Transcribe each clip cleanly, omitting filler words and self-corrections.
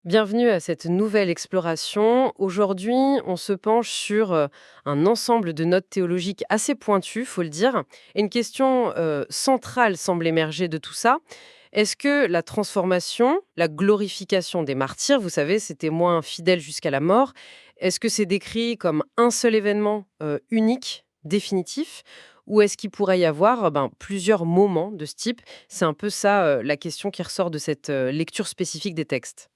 Bienvenue à cette nouvelle exploration. Aujourd'hui, on se penche sur un ensemble de notes théologiques assez pointues, faut le dire. Et une question centrale semble émerger de tout ça. Est-ce que la transformation, la glorification des martyrs, vous savez, ces témoins fidèles jusqu'à la mort, est-ce que c'est décrit comme un seul événement unique, définitif, ou est-ce qu'il pourrait y avoir plusieurs moments de ce type? C'est un peu ça la question qui ressort de cette lecture spécifique des textes.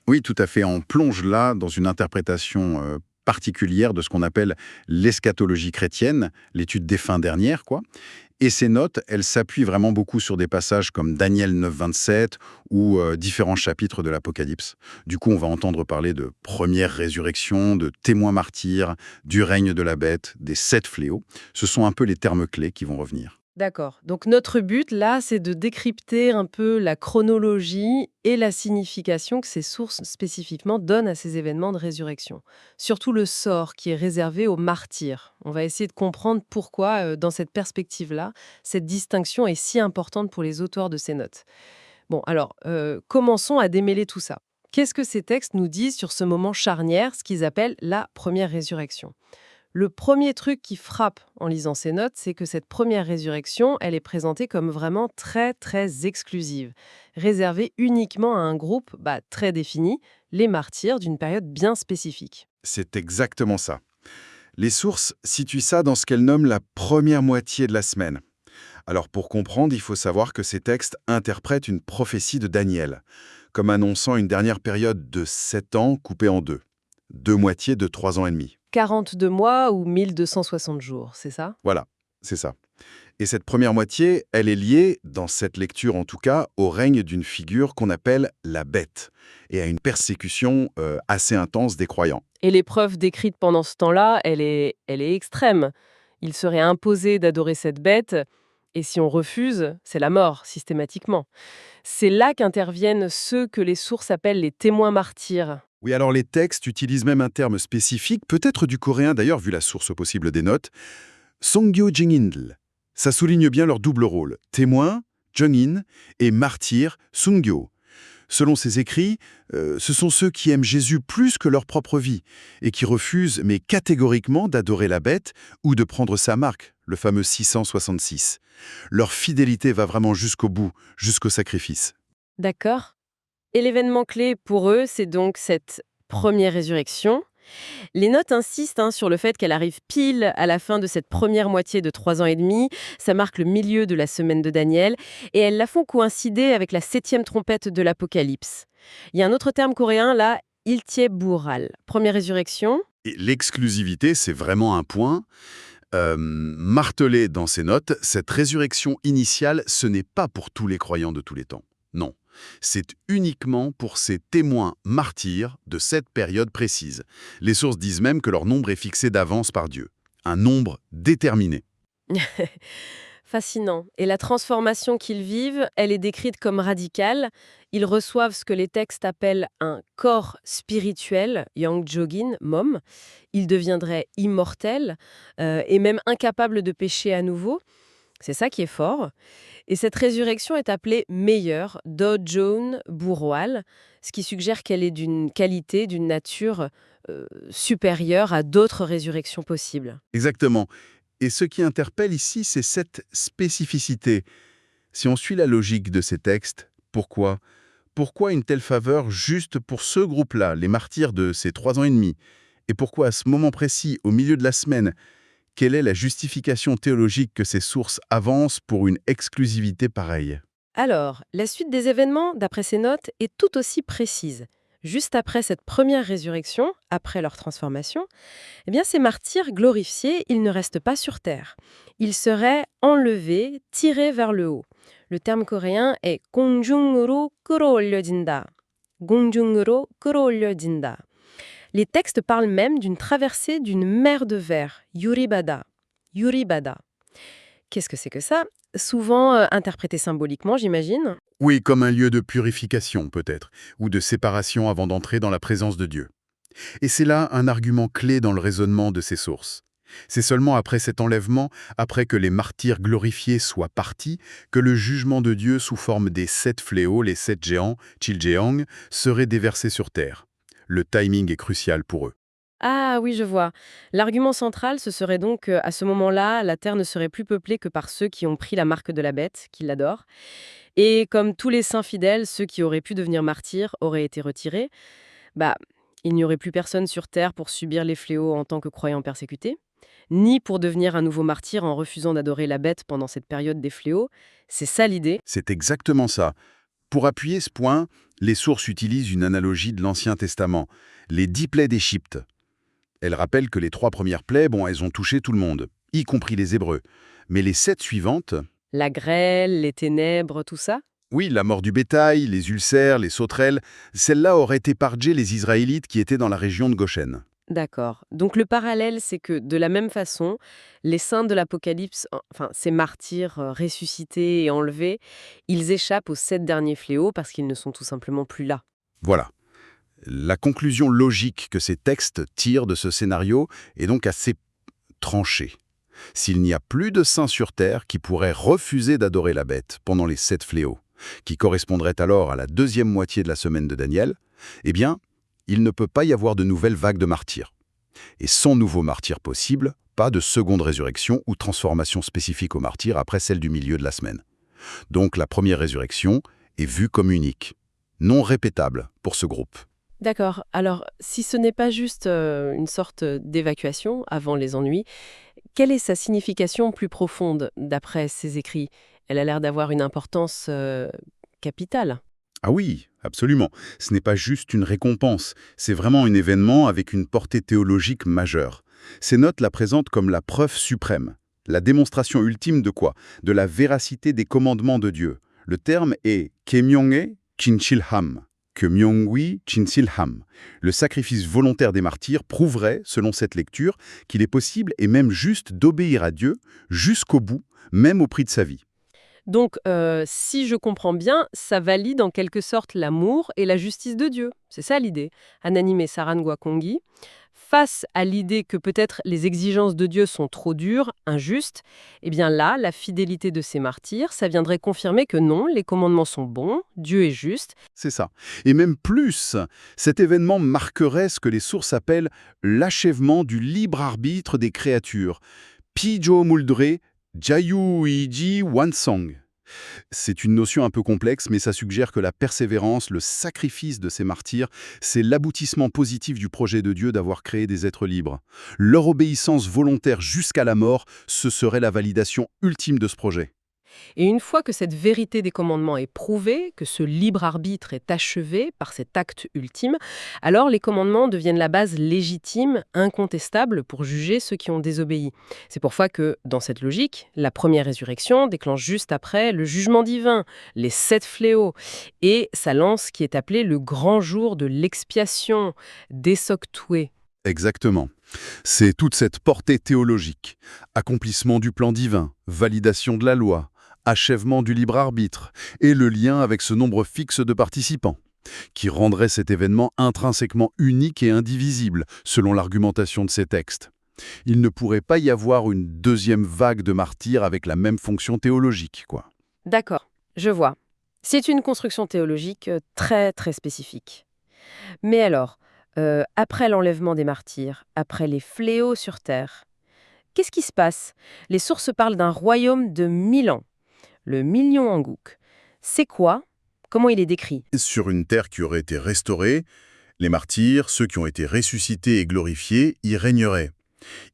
Oui, tout à fait. On plonge là dans une interprétation particulière de ce qu'on appelle l'eschatologie chrétienne, l'étude des fins dernières, quoi. Et ces notes, elles s'appuient vraiment beaucoup sur des passages comme Daniel 9, 27 ou différents chapitres de l'Apocalypse. Du coup, on va entendre parler de première résurrection, de témoins martyrs, du règne de la bête, des 7 fléaux. Ce sont un peu les termes clés qui vont revenir. D'accord. Donc notre but là, c'est de décrypter un peu la chronologie et la signification que ces sources spécifiquement donnent à ces événements de résurrection. Surtout le sort qui est réservé aux martyrs. On va essayer de comprendre pourquoi, dans cette perspective-là, cette distinction est si importante pour les auteurs de ces notes. Bon, alors, commençons à démêler tout ça. Qu'est-ce que ces textes nous disent sur ce moment charnière, ce qu'ils appellent la première résurrection? Le premier truc qui frappe en lisant ces notes, c'est que cette première résurrection, elle est présentée comme vraiment très, très exclusive, réservée uniquement à un groupe très défini, les martyrs d'une période bien spécifique. C'est exactement ça. Les sources situent ça dans ce qu'elles nomment la première moitié de la semaine. Alors pour comprendre, il faut savoir que ces textes interprètent une prophétie de Daniel, comme annonçant une dernière période de 7 ans coupée en deux. Deux moitiés de 3 ans et demi. 42 mois ou 1260 jours, c'est ça? Voilà, c'est ça. Et cette première moitié, elle est liée, dans cette lecture en tout cas, au règne d'une figure qu'on appelle la bête, et à une persécution assez intense des croyants. Et l'épreuve décrite pendant ce temps-là, elle est extrême. Il serait imposé d'adorer cette bête, et si on refuse, c'est la mort, systématiquement. C'est là qu'interviennent ceux que les sources appellent les témoins martyrs. Oui, alors les textes utilisent même un terme spécifique, peut-être du coréen d'ailleurs, vu la source possible des notes, Songgyo Jingindl. Ça souligne bien leur double rôle, témoin, Jungin, et martyr, Sungyo. Selon ces écrits, ce sont ceux qui aiment Jésus plus que leur propre vie et qui refusent, mais catégoriquement, d'adorer la bête ou de prendre sa marque, le fameux 666. Leur fidélité va vraiment jusqu'au bout, jusqu'au sacrifice. D'accord. Et l'événement clé pour eux, c'est donc cette première résurrection. Les notes insistent sur le fait qu'elle arrive pile à la fin de cette première moitié de 3 ans et demi. Ça marque le milieu de la semaine de Daniel. Et elles la font coïncider avec la septième trompette de l'Apocalypse. Il y a un autre terme coréen là, Iltiebural. Première résurrection. Et l'exclusivité, c'est vraiment un point. Martelé dans ses notes, cette résurrection initiale, ce n'est pas pour tous les croyants de tous les temps. Non. C'est uniquement pour ces témoins martyrs de cette période précise. Les sources disent même que leur nombre est fixé d'avance par Dieu. Un nombre déterminé. Fascinant. Et la transformation qu'ils vivent, elle est décrite comme radicale. Ils reçoivent ce que les textes appellent un corps spirituel, Yangjogin, Mom. Ils deviendraient immortels et même incapables de pécher à nouveau. C'est ça qui est fort. Et cette résurrection est appelée meilleure, Dojon Burwal, ce qui suggère qu'elle est d'une qualité, d'une nature supérieure à d'autres résurrections possibles. Exactement. Et ce qui interpelle ici, c'est cette spécificité. Si on suit la logique de ces textes, pourquoi Pourquoi une telle faveur juste pour ce groupe-là, les martyrs de ces 3 ans et demi? Et pourquoi à ce moment précis, au milieu de la semaine? Quelle est la justification théologique que ces sources avancent pour une exclusivité pareille? Alors, la suite des événements, d'après ces notes, est tout aussi précise. Juste après cette première résurrection, après leur transformation, eh bien ces martyrs glorifiés, ils ne restent pas sur terre. Ils seraient enlevés, tirés vers le haut. Le terme coréen est 공중으로 끌어올려진다. 공중으로 끌어올려진다. Les textes parlent même d'une traversée d'une mer de verre, Yuribada. Yuribada. Qu'est-ce que c'est que ça? Souvent interprété symboliquement, j'imagine. Oui, comme un lieu de purification peut-être, ou de séparation avant d'entrer dans la présence de Dieu. Et c'est là un argument clé dans le raisonnement de ces sources. C'est seulement après cet enlèvement, après que les martyrs glorifiés soient partis, que le jugement de Dieu sous forme des 7 fléaux, les 7 géants, Chiljeong, serait déversé sur terre. Le timing est crucial pour eux. Ah oui, je vois. L'argument central, ce serait donc qu'à ce moment-là, la Terre ne serait plus peuplée que par ceux qui ont pris la marque de la bête, qui l'adorent. Et comme tous les saints fidèles, ceux qui auraient pu devenir martyrs auraient été retirés, bah, il n'y aurait plus personne sur Terre pour subir les fléaux en tant que croyants persécutés, ni pour devenir un nouveau martyr en refusant d'adorer la bête pendant cette période des fléaux. C'est ça l'idée. C'est exactement ça. Pour appuyer ce point, les sources utilisent une analogie de l'Ancien Testament, les 10 plaies d'Égypte. Elles rappellent que les 3 premières plaies, elles ont touché tout le monde, y compris les Hébreux. Mais les 7 suivantes, La grêle, les ténèbres, tout ça. oui, la mort du bétail, les ulcères, les sauterelles, celles-là auraient épargné les Israélites qui étaient dans la région de Goshen. D'accord. Donc le parallèle, c'est que de la même façon, les saints de l'Apocalypse, enfin ces martyrs ressuscités et enlevés, ils échappent aux 7 derniers fléaux parce qu'ils ne sont tout simplement plus là. Voilà. La conclusion logique que ces textes tirent de ce scénario est donc assez tranchée. S'il n'y a plus de saints sur terre qui pourraient refuser d'adorer la bête pendant les 7 fléaux, qui correspondraient alors à la deuxième moitié de la semaine de Daniel, eh bien, il ne peut pas y avoir de nouvelles vagues de martyrs. Et sans nouveau martyr possible, pas de seconde résurrection ou transformation spécifique au martyr après celle du milieu de la semaine. Donc la première résurrection est vue comme unique, non répétable pour ce groupe. D'accord. Alors, si ce n'est pas juste une sorte d'évacuation avant les ennuis, quelle est sa signification plus profonde d'après ces écrits? Elle a l'air d'avoir une importance capitale. Ah oui, absolument. Ce n'est pas juste une récompense, c'est vraiment un événement avec une portée théologique majeure. Ces notes la présentent comme la preuve suprême, la démonstration ultime de quoi? De la véracité des commandements de Dieu. Le terme est Kemyonge Chinchilham. Kemyongwi Chinchilham. Le sacrifice volontaire des martyrs prouverait, selon cette lecture, qu'il est possible et même juste d'obéir à Dieu jusqu'au bout, même au prix de sa vie. Donc, si je comprends bien, ça valide en quelque sorte l'amour et la justice de Dieu. C'est ça l'idée. Ananime et Sarangwakongi, face à l'idée que peut-être les exigences de Dieu sont trop dures, injustes, eh bien là, la fidélité de ces martyrs, ça viendrait confirmer que non, les commandements sont bons, Dieu est juste. C'est ça. Et même plus, cet événement marquerait ce que les sources appellent l'achèvement du libre arbitre des créatures. Pijo Muldre Jayuiji Wansong. C'est une notion un peu complexe, mais ça suggère que la persévérance, le sacrifice de ces martyrs, c'est l'aboutissement positif du projet de Dieu d'avoir créé des êtres libres. Leur obéissance volontaire jusqu'à la mort, ce serait la validation ultime de ce projet. Et une fois que cette vérité des commandements est prouvée, que ce libre arbitre est achevé par cet acte ultime, alors les commandements deviennent la base légitime, incontestable pour juger ceux qui ont désobéi. C'est pourquoi que, dans cette logique, la première résurrection déclenche juste après le jugement divin, les 7 fléaux, et ça lance ce qui est appelé le grand jour de l'expiation, d'Esoctoué. Exactement. C'est toute cette portée théologique, accomplissement du plan divin, validation de la loi, achèvement du libre arbitre et le lien avec ce nombre fixe de participants, qui rendrait cet événement intrinsèquement unique et indivisible, selon l'argumentation de ces textes. Il ne pourrait pas y avoir une deuxième vague de martyrs avec la même fonction théologique, quoi. D'accord, je vois. C'est une construction théologique très très spécifique. Mais alors, après l'enlèvement des martyrs, après les fléaux sur terre, qu'est-ce qui se passe? Les sources parlent d'un royaume de 1000 ans, le Million Angouk. C'est quoi? Comment il est décrit? Sur une terre qui aurait été restaurée, les martyrs, ceux qui ont été ressuscités et glorifiés, y régneraient.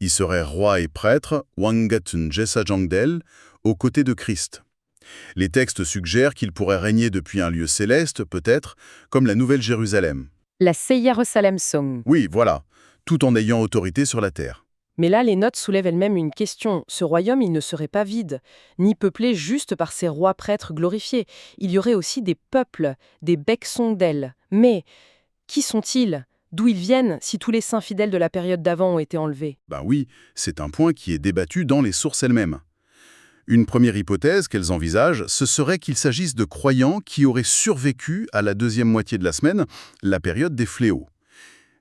Ils seraient rois et prêtres, Wangatun Jesajangdel, aux côtés de Christ. Les textes suggèrent qu'ils pourraient régner depuis un lieu céleste, peut-être, comme la Nouvelle Jérusalem. La Yerusalem Song. Oui, voilà, tout en ayant autorité sur la terre. Mais là, les notes soulèvent elles-mêmes une question. Ce royaume, il ne serait pas vide, ni peuplé juste par ces rois prêtres glorifiés. Il y aurait aussi des peuples, des becs-sondels. Mais qui sont-ils? D'où ils viennent si tous les saints fidèles de la période d'avant ont été enlevés? Ben oui, c'est un point qui est débattu dans les sources elles-mêmes. Une première hypothèse qu'elles envisagent, ce serait qu'il s'agisse de croyants qui auraient survécu à la deuxième moitié de la semaine, la période des fléaux.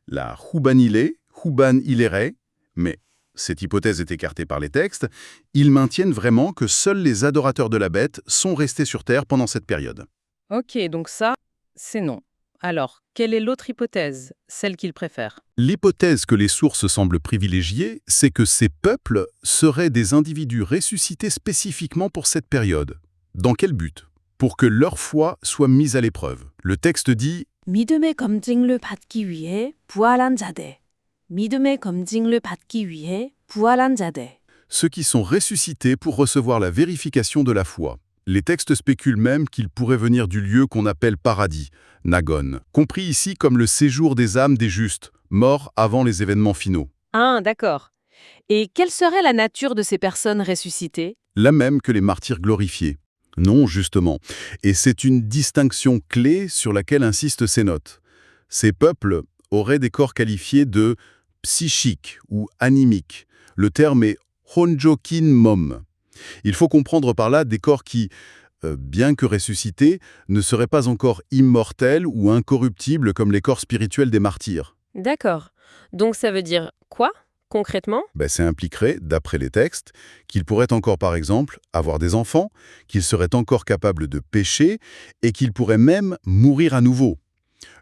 La Hubanile, Huban Ilere, mais cette hypothèse est écartée par les textes, ils maintiennent vraiment que seuls les adorateurs de la bête sont restés sur Terre pendant cette période. Ok, donc ça, c'est non. Alors, quelle est l'autre hypothèse, celle qu'ils préfèrent? L'hypothèse que les sources semblent privilégier, c'est que ces peuples seraient des individus ressuscités spécifiquement pour cette période. Dans quel but? Pour que leur foi soit mise à l'épreuve. Le texte dit 믿음의 검증을 받기 위해 부활한 자들. 믿음의 검증을 받기 위해 부활한 자들. ceux qui sont ressuscités pour recevoir la vérification de la foi. Les textes spéculent même qu'ils pourraient venir du lieu qu'on appelle paradis, Nagon, compris ici comme le séjour des âmes des justes, morts avant les événements finaux. Ah, d'accord. Et quelle serait la nature de ces personnes ressuscitées? La même que les martyrs glorifiés. Non, justement. Et c'est une distinction clé sur laquelle insistent ces notes. Ces peuples auraient des corps qualifiés de psychiques ou animiques. Le terme est Honjokin Mom. Il faut comprendre par là des corps qui, bien que ressuscités, ne seraient pas encore immortels ou incorruptibles comme les corps spirituels des martyrs. D'accord. Donc ça veut dire quoi, concrètement? Ça impliquerait, d'après les textes, qu'ils pourraient encore, par exemple, avoir des enfants, qu'ils seraient encore capables de pécher et qu'ils pourraient même mourir à nouveau.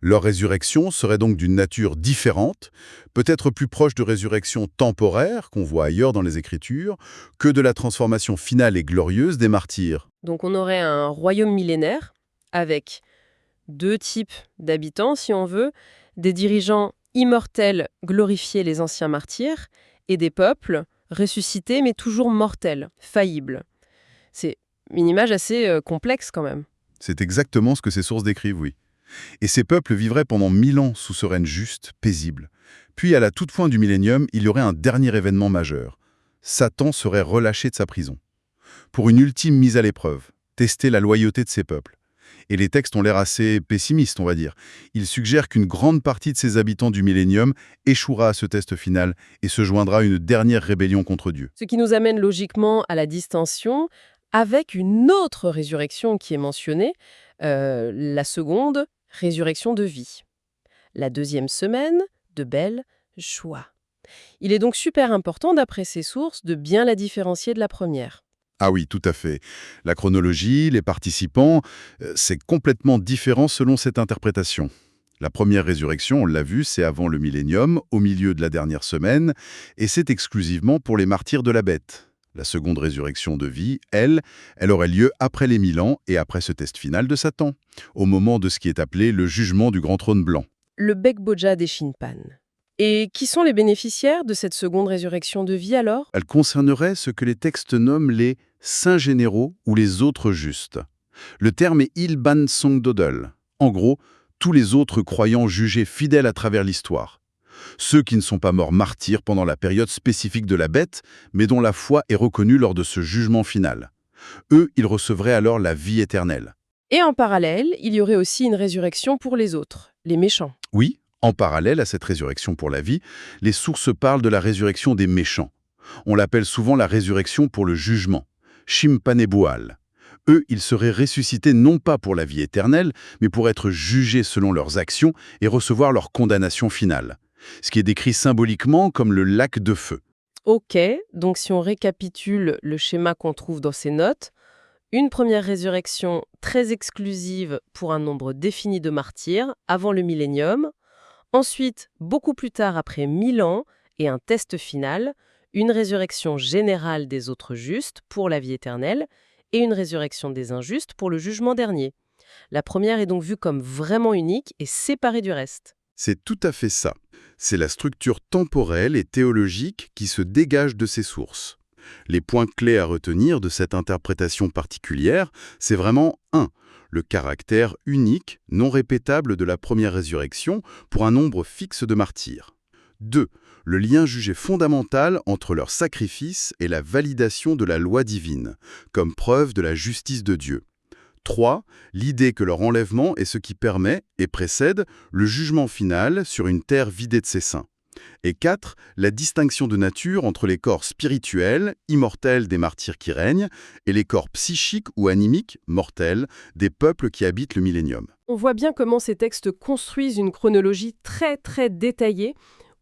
Leur résurrection serait donc d'une nature différente, peut-être plus proche de résurrection temporaire, qu'on voit ailleurs dans les Écritures, que de la transformation finale et glorieuse des martyrs. Donc on aurait un royaume millénaire avec deux types d'habitants, si on veut, des dirigeants immortels glorifiés, les anciens martyrs, et des peuples ressuscités mais toujours mortels, faillibles. C'est une image assez complexe quand même. C'est exactement ce que ces sources décrivent, oui. Et ces peuples vivraient pendant 1000 ans sous ce règne juste, paisible. Puis, à la toute fin du millénium, il y aurait un dernier événement majeur. Satan serait relâché de sa prison. Pour une ultime mise à l'épreuve, tester la loyauté de ces peuples. Et les textes ont l'air assez pessimistes, on va dire. Ils suggèrent qu'une grande partie de ces habitants du millénium échouera à ce test final et se joindra à une dernière rébellion contre Dieu. Ce qui nous amène logiquement à la distinction avec une autre résurrection qui est mentionnée, la seconde, résurrection de vie. La deuxième semaine de belle joie. Il est donc super important, d'après ces sources, de bien la différencier de la première. Ah oui, tout à fait. La chronologie, les participants, c'est complètement différent selon cette interprétation. La première résurrection, on l'a vu, c'est avant le millénium, au milieu de la dernière semaine, et c'est exclusivement pour les martyrs de la bête. La seconde résurrection de vie, elle aurait lieu après les 1000 ans et après ce test final de Satan, au moment de ce qui est appelé le jugement du grand trône blanc. Le Bekboja des Shinpan. Et qui sont les bénéficiaires de cette seconde résurrection de vie alors? Elle concernerait ce que les textes nomment les saints généraux ou les autres justes. Le terme est Ilban Songdodel. En gros, tous les autres croyants jugés fidèles à travers l'histoire. Ceux qui ne sont pas morts martyrs pendant la période spécifique de la bête, mais dont la foi est reconnue lors de ce jugement final. Eux, ils recevraient alors la vie éternelle. Et en parallèle, il y aurait aussi une résurrection pour les autres, les méchants. Oui, en parallèle à cette résurrection pour la vie, les sources parlent de la résurrection des méchants. On l'appelle souvent la résurrection pour le jugement, Shimpaneboal. Eux, ils seraient ressuscités non pas pour la vie éternelle, mais pour être jugés selon leurs actions et recevoir leur condamnation finale. Ce qui est décrit symboliquement comme le lac de feu. Ok, donc si on récapitule le schéma qu'on trouve dans ces notes, une première résurrection très exclusive pour un nombre défini de martyrs avant le millénium, ensuite, beaucoup plus tard après 1000 ans et un test final, une résurrection générale des autres justes pour la vie éternelle et une résurrection des injustes pour le jugement dernier. La première est donc vue comme vraiment unique et séparée du reste. C'est tout à fait ça. C'est la structure temporelle et théologique qui se dégage de ces sources. Les points clés à retenir de cette interprétation particulière, c'est vraiment 1. Le caractère unique, non répétable de la première résurrection pour un nombre fixe de martyrs. 2. Le lien jugé fondamental entre leur sacrifice et la validation de la loi divine, comme preuve de la justice de Dieu. 3. L'idée que leur enlèvement est ce qui permet et précède le jugement final sur une terre vidée de ses saints. Et 4. La distinction de nature entre les corps spirituels, immortels des martyrs qui règnent, et les corps psychiques ou animiques, mortels, des peuples qui habitent le millénium. On voit bien comment ces textes construisent une chronologie très très détaillée,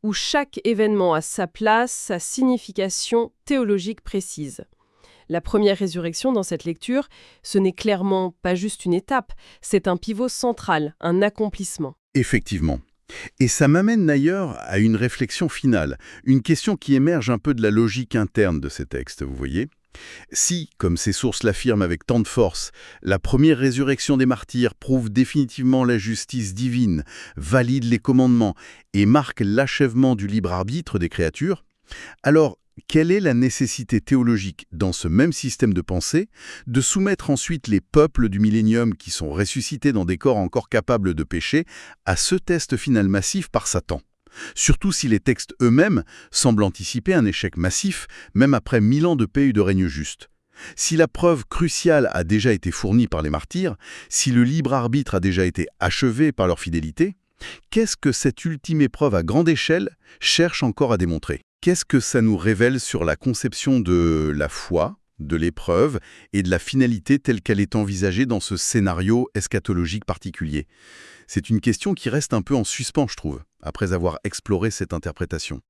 où chaque événement a sa place, sa signification théologique précise. La première résurrection dans cette lecture, ce n'est clairement pas juste une étape, c'est un pivot central, un accomplissement. Effectivement. Et ça m'amène d'ailleurs à une réflexion finale, une question qui émerge un peu de la logique interne de ces textes, vous voyez. Si, comme ces sources l'affirment avec tant de force, la première résurrection des martyrs prouve définitivement la justice divine, valide les commandements et marque l'achèvement du libre arbitre des créatures, alors quelle est la nécessité théologique dans ce même système de pensée de soumettre ensuite les peuples du millénium qui sont ressuscités dans des corps encore capables de pécher à ce test final massif par Satan ? Surtout si les textes eux-mêmes semblent anticiper un échec massif, même après 1000 ans de paix et de règne juste. Si la preuve cruciale a déjà été fournie par les martyrs, si le libre arbitre a déjà été achevé par leur fidélité, qu'est-ce que cette ultime épreuve à grande échelle cherche encore à démontrer ? Qu'est-ce que ça nous révèle sur la conception de la foi, de l'épreuve et de la finalité telle qu'elle est envisagée dans ce scénario eschatologique particulier ? C'est une question qui reste un peu en suspens, je trouve, après avoir exploré cette interprétation.